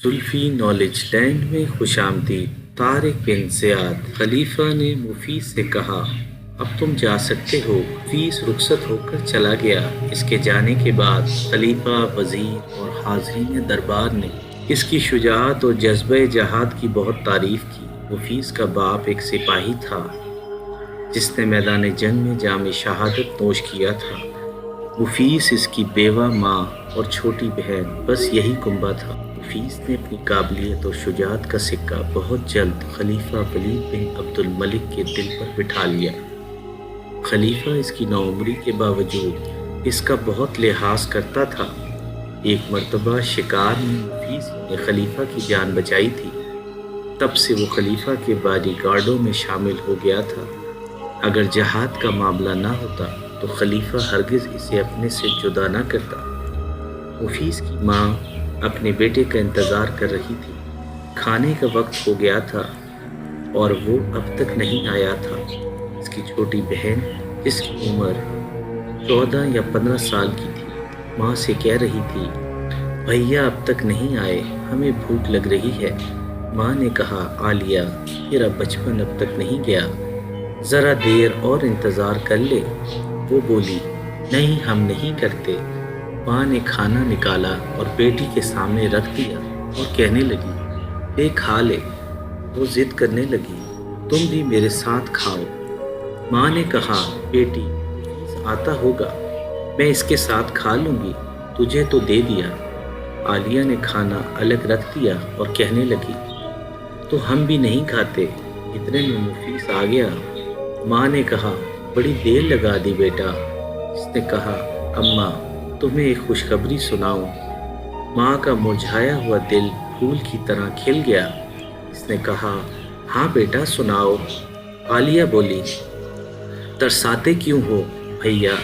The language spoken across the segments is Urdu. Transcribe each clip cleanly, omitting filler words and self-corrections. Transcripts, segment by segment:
زلفی نالج لینڈ میں خوش آمدید۔ طارق بن زیاد خلیفہ نے مفید سے کہا، اب تم جا سکتے ہو۔ مفید رخصت ہو کر چلا گیا۔ اس کے جانے کے بعد خلیفہ، وزیر اور حاضرین دربار نے اس کی شجاعت اور جذبہ جہاد کی بہت تعریف کی۔ مفید کا باپ ایک سپاہی تھا جس نے میدان جنگ میں جام شہادت نوش کیا تھا۔ مفید، اس کی بیوہ ماں اور چھوٹی بہن، بس یہی کنبہ تھا۔ مفید نے اپنی قابلیت اور شجاعت کا سکہ بہت جلد خلیفہ ولید بن عبد الملک کے دل پر بٹھا لیا۔ خلیفہ اس کی نوعمری کے باوجود اس کا بہت لحاظ کرتا تھا۔ ایک مرتبہ شکار میں مفید نے خلیفہ کی جان بچائی تھی۔ تب سے وہ خلیفہ کے باڈی گارڈوں میں شامل ہو گیا تھا۔ اگر جہاد کا معاملہ نہ ہوتا تو خلیفہ ہرگز اسے اپنے سے جدا نہ کرتا۔ مفید کی ماں اپنے بیٹے کا انتظار کر رہی تھی۔ کھانے کا وقت ہو گیا تھا اور وہ اب تک نہیں آیا تھا۔ اس کی چھوٹی بہن، جس کی عمر 14 یا 15 سال کی تھی، ماں سے کہہ رہی تھی، بھیا اب تک نہیں آئے، ہمیں بھوک لگ رہی ہے۔ ماں نے کہا، عالیہ، تیرا بچپن اب تک نہیں گیا، ذرا دیر اور انتظار کر لے۔ وہ بولی، نہیں، ہم نہیں کرتے۔ ماں نے کھانا نکالا اور بیٹی کے سامنے رکھ دیا اور کہنے لگی، لے کھا لے۔ وہ ضد کرنے لگی، تم بھی میرے ساتھ کھاؤ۔ ماں نے کہا، بیٹی آتا ہوگا، میں اس کے ساتھ کھا لوں گی، تجھے تو دے دیا۔ عالیہ نے کھانا الگ رکھ دیا اور کہنے لگی، تو ہم بھی نہیں کھاتے۔ اتنے میں مفید آ گیا۔ ماں نے کہا، بڑی دیر لگا دی بیٹا۔ اس نے کہا، اماں تمہیں ایک خوشخبری سناؤں۔ ماں کا مرجھایا ہوا دل پھول کی طرح کھل گیا۔ اس نے کہا، ہاں بیٹا سناؤ۔ عالیہ بولی، ترساتے کیوں ہو بھیا،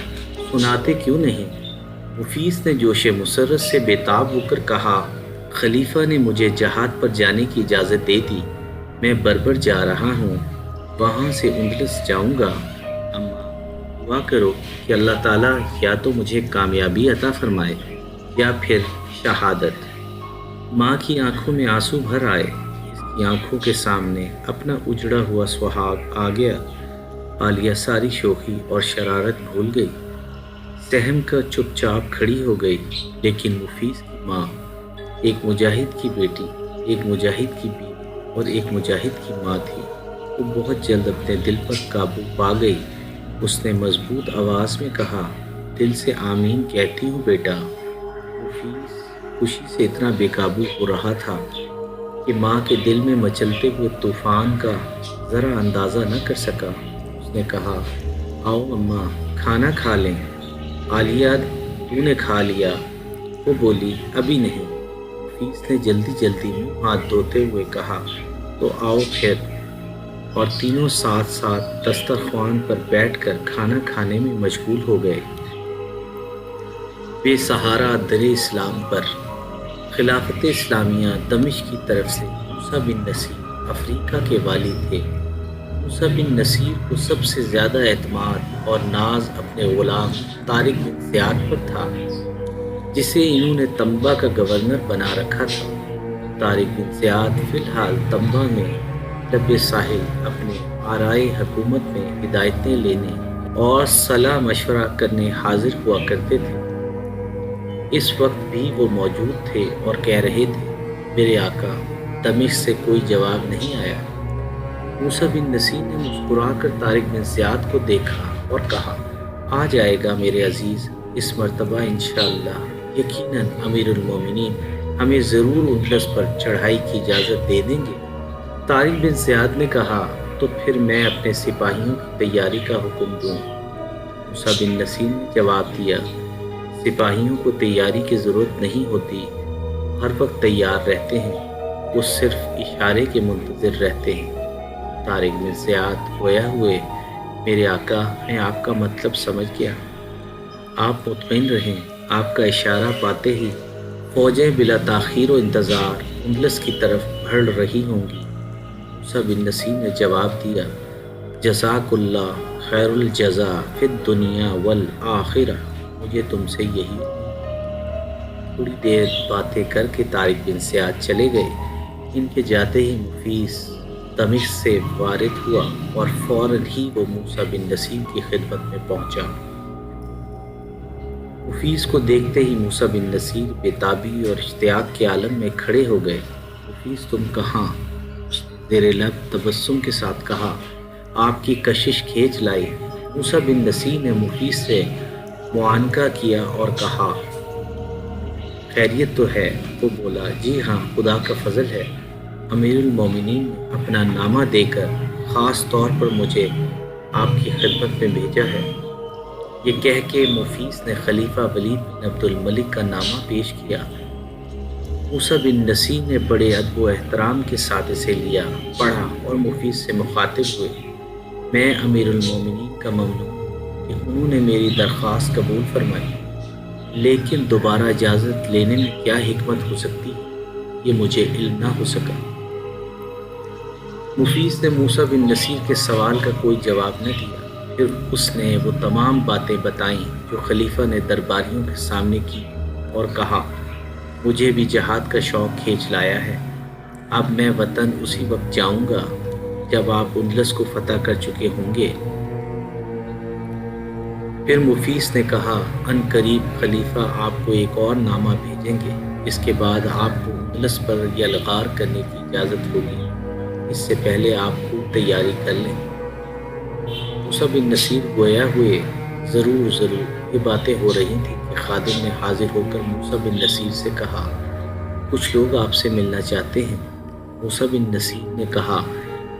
سناتے کیوں نہیں؟ مفید نے جوش مسرت سے بےتاب ہو کر کہا، خلیفہ نے مجھے جہاد پر جانے کی اجازت دے دی، میں بربر جا رہا ہوں، وہاں سے اندلس جاؤں گا۔ اماں دعا کرو کہ اللہ تعالیٰ یا تو مجھے کامیابی عطا فرمائے یا پھر شہادت۔ ماں کی آنکھوں میں آنسو بھر آئے۔ اس کی آنکھوں کے سامنے اپنا اجڑا ہوا سہاگ آ گیا۔ عالیہ ساری شوخی اور شرارت بھول گئی، سہم کر چپ چاپ کھڑی ہو گئی۔ لیکن مفید کی ماں ایک مجاہد کی بیٹی، ایک مجاہد کی بیوی اور ایک مجاہد کی ماں تھی۔ وہ بہت جلد اپنے دل پر قابو پا گئی۔ اس نے مضبوط آواز میں کہا، دل سے آمین کہتی ہوں بیٹا۔ مفید خوشی سے اتنا بے قابو ہو رہا تھا کہ ماں کے دل میں مچلتے ہوئے طوفان کا ذرا اندازہ نہ کر سکا۔ اس نے کہا، آؤ اماں کھانا کھا لیں۔ عالیہ، تو نے کھا لیا؟ وہ بولی، ابھی نہیں۔ مفید نے جلدی جلدی منہ ہاتھ دھوتے ہوئے کہا، تو آؤ پھر۔ اور تینوں ساتھ ساتھ دسترخوان پر بیٹھ کر کھانا کھانے میں مشغول ہو گئے۔ بے سہارا در اسلام پر خلافت اسلامیہ دمشق کی طرف سے موسیٰ بن نصیر افریقہ کے والی تھے۔ موسیٰ بن نصیر کو سب سے زیادہ اعتماد اور ناز اپنے غلام طارق بن زیاد پر تھا، جسے انہوں نے تنبہ کا گورنر بنا رکھا تھا۔ طارق بن زیاد فی الحال تنبہ میں لب ساحل اپنے آرائے حکومت میں ہدایتیں لینے اور صلاح مشورہ کرنے حاضر ہوا کرتے تھے۔ اس وقت بھی وہ موجود تھے اور کہہ رہے تھے، میرے آقا، دمشق سے کوئی جواب نہیں آیا۔ موسیٰ بن نصیر نے مسکرا کر طارق بن زیاد کو دیکھا اور کہا، آ جائے گا میرے عزیز، اس مرتبہ انشاءاللہ، یقیناً امیر المومنین ہمیں ضرور اندلس پر چڑھائی کی اجازت دے دیں گے۔ طارق بن زیاد نے کہا، تو پھر میں اپنے سپاہیوں کی تیاری کا حکم دوں۔ موسیٰ بن نصیر نے جواب دیا، سپاہیوں کو تیاری کی ضرورت نہیں ہوتی، ہر وقت تیار رہتے ہیں، وہ صرف اشارے کے منتظر رہتے ہیں۔ طارق بن زیاد گویا ہوئے، میرے آقا، میں آپ کا مطلب سمجھ گیا، آپ مطمئن رہیں، آپ کا اشارہ پاتے ہی فوجیں بلا تاخیر و انتظار اندلس کی طرف بڑھ رہی ہوں گی۔ موسیٰ بن نصیر نے جواب دیا، جزاک اللہ خیر الجزا فی الدنیا والآخرہ، مجھے تم سے یہی تھوڑی دیر باتیں کر کے طارق بن زیاد چلے گئے۔ ان کے جاتے ہی مفیس دمشق سے وارد ہوا اور فوراً ہی وہ موسیٰ بن نصیر کی خدمت میں پہنچا۔ مفیس کو دیکھتے ہی موسیٰ بن نصیر بےتابی اور اشتیاق کے عالم میں کھڑے ہو گئے۔ مفیس تم کہاں؟ اس نے زیر لب تبسم کے ساتھ کہا۔ آپ کی کشش کھینچ لائی۔ موسیٰ بن نصیر نے مفیس سے معانقہ کیا اور کہا خیریت تو ہے؟ وہ بولا جی ہاں، خدا کا فضل ہے۔ امیر المومنین نے اپنا نامہ دے کر خاص طور پر مجھے آپ کی خدمت میں بھیجا ہے۔ یہ کہہ کے مفیس نے خلیفہ ولید بن عبد الملک کا نامہ پیش کیا۔ موسیٰ بن نصیر نے بڑے ادب و احترام کے ساتھ اسے لیا، پڑھا اور مفیس سے مخاطب ہوئے۔ میں امیر المومنین کا ممنون کہ انہوں نے میری درخواست قبول فرمائی، لیکن دوبارہ اجازت لینے میں کیا حکمت ہو سکتی ہے، یہ مجھے علم نہ ہو سکا۔ مفیس نے موسیٰ بن نصیر کے سوال کا کوئی جواب نہ دیا۔ پھر اس نے وہ تمام باتیں بتائیں جو خلیفہ نے درباریوں کے سامنے کی اور کہا مجھے بھی جہاد کا شوق کھینچ لایا ہے۔ اب میں وطن اسی وقت جاؤں گا جب آپ اندلس کو فتح کر چکے ہوں گے۔ پھر مفیس نے کہا ان قریب خلیفہ آپ کو ایک اور نامہ بھیجیں گے، اس کے بعد آپ کو اندلس پر یلغار کرنے کی اجازت ہوگی۔ اس سے پہلے آپ خوب تیاری کر لیں۔ موسیٰ بن نصیر گویا ہوئے ضرور یہ باتیں ہو رہی تھیں کہ خادم نے حاضر ہو کر موسیٰ بن نصیر سے کہا کچھ لوگ آپ سے ملنا چاہتے ہیں۔ موسیٰ بن نصیر نے کہا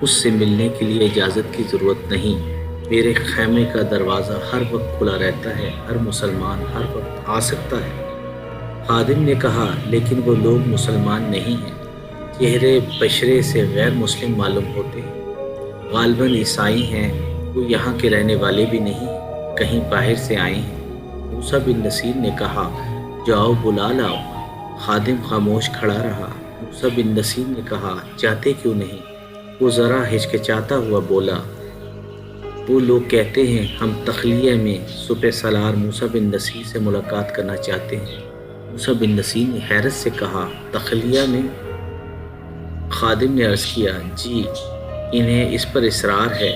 مجھ سے ملنے کے لیے اجازت کی ضرورت نہیں، میرے خیمے کا دروازہ ہر وقت کھلا رہتا ہے، ہر مسلمان ہر وقت آ سکتا ہے۔ خادم نے کہا لیکن وہ لوگ مسلمان نہیں ہیں، چہرے بشرے سے غیر مسلم معلوم ہوتے ہیں، غالباً عیسائی ہیں، وہ یہاں کے رہنے والے بھی نہیں، کہیں باہر سے آئے ہیں۔ موسیٰ بن نصیر نے کہا جاؤ بلا لاؤ۔ خادم خاموش کھڑا رہا۔ موسیٰ بن نصیر نے کہا جاتے کیوں نہیں؟ وہ ذرا ہچکچاتا ہوا بولا وہ لوگ کہتے ہیں ہم تخلیہ میں صبح سالار موسیٰ بن نصیر سے ملاقات کرنا چاہتے ہیں۔ موسیٰ بن نصیر نے حیرت سے کہا تخلیہ میں؟ خادم نے عرض کیا جی، انہیں اس پر اصرار ہے۔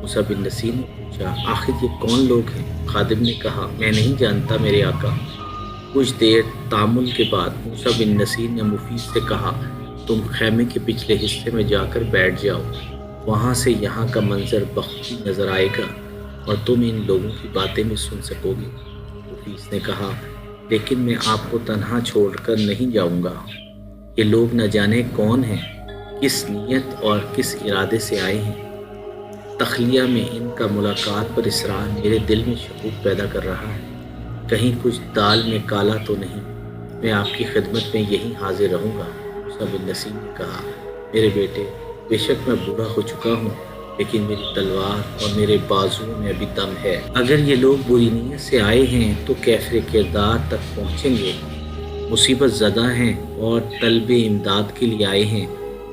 موسیٰ بن نصیر نے پوچھا آخر یہ کون لوگ ہیں؟ خادم نے کہا میں نہیں جانتا میرے آقا۔ کچھ دیر تامل کے بعد موسیٰ بن نصیر نے مفیس سے کہا تم خیمے کے پچھلے حصے میں جا کر بیٹھ جاؤ، وہاں سے یہاں کا منظر بخوبی نظر آئے گا اور تم ان لوگوں کی باتیں بھی سن سکو گے۔ مفیس نے کہا لیکن میں آپ کو تنہا چھوڑ کر نہیں جاؤں گا، یہ لوگ نہ جانے کون ہیں، کس نیت اور کس ارادے سے آئے ہیں۔ تخلیہ میں ان کا ملاقات پر اصرار میرے دل میں شکوک پیدا کر رہا ہے، کہیں کچھ دال میں کالا تو نہیں۔ میں آپ کی خدمت میں یہیں حاضر رہوں گا۔ موسیٰ بن نصیر نے کہا میرے بیٹے، بے شک میں بوڑھا ہو چکا ہوں، لیکن میری تلوار اور میرے بازوؤں میں ابھی دم ہے۔ اگر یہ لوگ بری نیت سے آئے ہیں تو کیفر کردار تک پہنچیں گے، مصیبت زدہ ہیں اور طلب امداد کے لیے آئے ہیں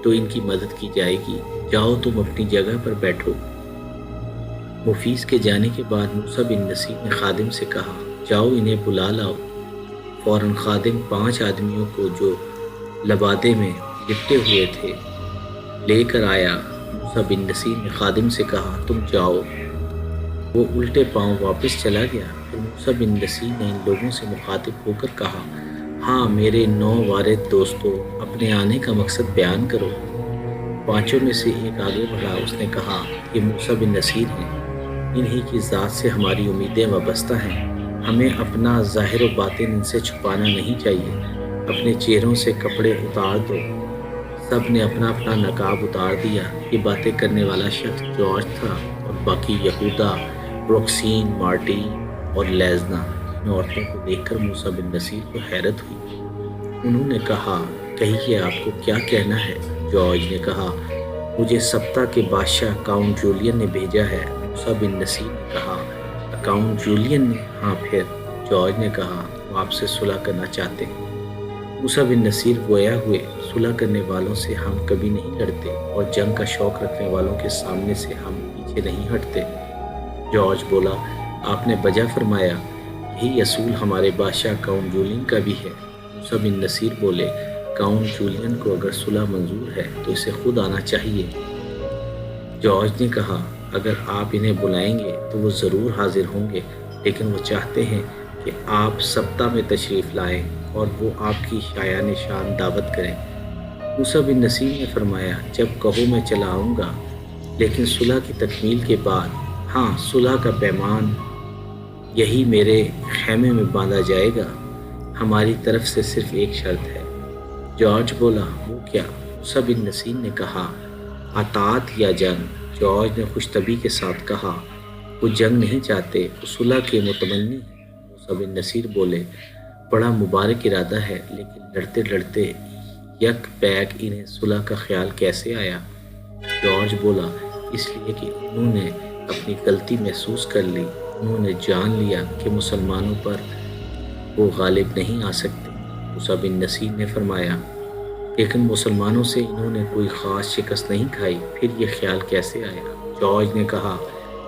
تو ان کی مدد کی جائے گی۔ جاؤ تم اپنی جگہ پر بیٹھو۔ مفیس کے جانے کے بعد موسیٰ بن نصیر نے خادم سے کہا جاؤ انہیں بلا لاؤ۔ فوراً خادم 5 آدمیوں کو جو لبادے میں لپٹے ہوئے تھے لے کر آیا۔ موسیٰ بن نصیر نے خادم سے کہا تم جاؤ۔ وہ الٹے پاؤں واپس چلا گیا۔ پھر موسیٰ بن نصیر نے ان لوگوں سے مخاطب ہو کر کہا ہاں میرے نووارد دوستو، اپنے آنے کا مقصد بیان کرو۔ 5 میں سے ایک آگے بڑھا، اس نے کہا یہ موسیٰ بن نصیر ہیں، انہی کی ذات سے ہماری امیدیں وابستہ ہیں، ہمیں اپنا ظاہر و باطن ان سے چھپانا نہیں چاہیے، اپنے چہروں سے کپڑے اتار دو۔ سب نے اپنا اپنا نقاب اتار دیا۔ یہ باتیں کرنے والا شخص جارج تھا اور باقی یہودا، روکسین، مارٹین اور لیزنا۔ ان عورتوں کو دیکھ کر موسیٰ بن نصیر کو حیرت ہوئی۔ انہوں نے کہا کہیے آپ کو کیا کہنا ہے؟ جارج نے کہا مجھے سبتا کے بادشاہ کاؤنٹ جولین نے بھیجا ہے۔ موسیٰ بن نصیر نے کہا کاؤنٹ جولین نے؟ ہاں پھر؟ جارج نے کہا وہ آپ سے صلح کرنا چاہتے ہیں۔ موسیٰ بن نصیر گویا ہوئے صلح کرنے والوں سے ہم کبھی نہیں لڑتے اور جنگ کا شوق رکھنے والوں کے سامنے سے ہم پیچھے نہیں ہٹتے۔ جارج بولا آپ نے بجا فرمایا، یہی اصول ہمارے بادشاہ کاؤنٹ جولین کا بھی ہے۔ موسیٰ بن نصیر بولے، کاؤنٹ جولین کو اگر صلح منظور ہے تو اسے خود آنا چاہیے۔ جارج نے کہا، اگر آپ انہیں بلائیں گے تو وہ ضرور حاضر ہوں گے، لیکن وہ چاہتے ہیں کہ آپ سبتا میں تشریف لائیں اور وہ آپ کی شایان شان دعوت کریں۔ موسیٰ بن نصیر نے فرمایا، جب کہو میں چلا آؤں گا، لیکن صلح کی تکمیل کے بعد۔ ہاں، صلح کا پیمان یہی میرے خیمے میں باندھا جائے گا۔ ہماری طرف سے صرف ایک شرط ہے۔ جارج بولا، وہ کیا؟ موسیٰ بن نصیر نے کہا، اطاعت یا جنگ؟ جارج نے خوش طبعی کے ساتھ کہا، وہ جنگ نہیں چاہتے، وہ صلح کے متمنی ہیں۔ موسیٰ بن نصیر بولے، بڑا مبارک ارادہ ہے، لیکن لڑتے لڑتے یک بیک انہیں صلح کا خیال کیسے آیا؟ جارج بولا، اس لیے کہ انہوں نے اپنی غلطی محسوس کر لی۔ انہوں نے جان لیا کہ مسلمانوں پر وہ غالب نہیں آ سکتے۔ موسیٰ بن نصیر نے فرمایا، لیکن مسلمانوں سے انہوں نے کوئی خاص شکست نہیں کھائی، پھر یہ خیال کیسے آیا؟ جارج نے کہا،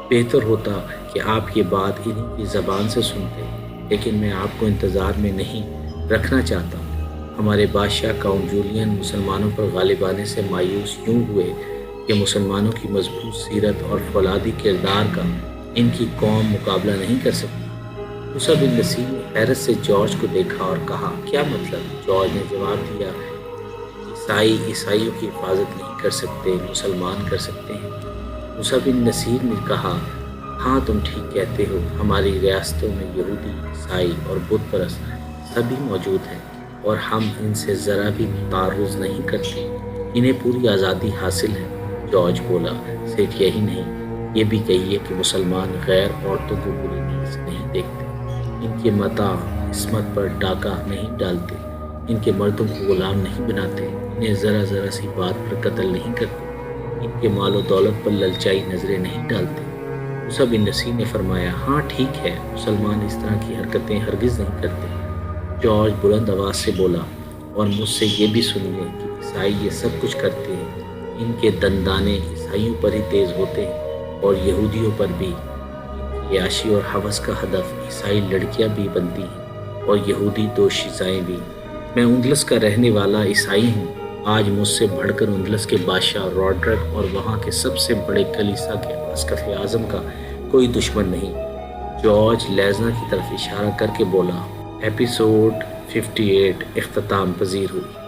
بہتر ہوتا کہ آپ یہ بات انہی کی زبان سے سنتے، لیکن میں آپ کو انتظار میں نہیں رکھنا چاہتا۔ ہمارے بادشاہ کاؤنٹ جولین مسلمانوں پر غالب آنے سے مایوس یوں ہوئے کہ مسلمانوں کی مضبوط سیرت اور فولادی کردار کا ان کی قوم مقابلہ نہیں کر سکتی۔ موسیٰ بن نصیر نے حیرت سے جارج کو دیکھا اور کہا، کیا مطلب؟ جارج نے جواب دیا، عیسائی عیسائیوں کی حفاظت نہیں کر سکتے، مسلمان کر سکتے ہیں۔ موسیٰ بن نصیر نے کہا، ہاں تم ٹھیک کہتے ہو، ہماری ریاستوں میں یہودی، عیسائی اور بت پرست سبھی موجود ہیں، اور ہم ان سے ذرا بھی تعرض نہیں کرتے، انہیں پوری آزادی حاصل ہے۔ جارج بولا، صرف یہی نہیں، یہ بھی کہیے کہ مسلمان غیر عورتوں کو بری نظر سے نہیں دیکھتے، ان کے متاع عصمت پر ڈاکہ نہیں ڈالتے، ان کے مردوں کو غلام نہیں بناتے، انہیں ذرا ذرا سی بات پر قتل نہیں کرتے، ان کے مال و دولت پر للچائی نظریں نہیں ڈالتے۔ موسیٰ بن نصیر نے فرمایا، ہاں ٹھیک ہے، مسلمان اس طرح کی حرکتیں ہرگز نہیں کرتے۔ جارج بلند آواز سے بولا، اور مجھ سے یہ بھی سنیے کہ عیسائی یہ سب کچھ کرتے ہیں، ان کے دندانے عیسائیوں پر ہی تیز ہوتے ہیں اور یہودیوں پر بھی۔ ان کی عیاشی اور ہوس کا ہدف عیسائی لڑکیاں بھی بنتی ہیں اور یہودی دوشیزائیں بھی۔ میں اندلس کا رہنے والا عیسائی ہوں۔ آج مجھ سے بڑھ کر اندلس کے بادشاہ روڈرک اور وہاں کے سب سے بڑے کلیسا کے اسقف اعظم کا کوئی دشمن نہیں۔ جارج لیزنا کی طرف اشارہ کر کے بولا۔ ایپیسوڈ 58 اختتام پذیر ہوئی۔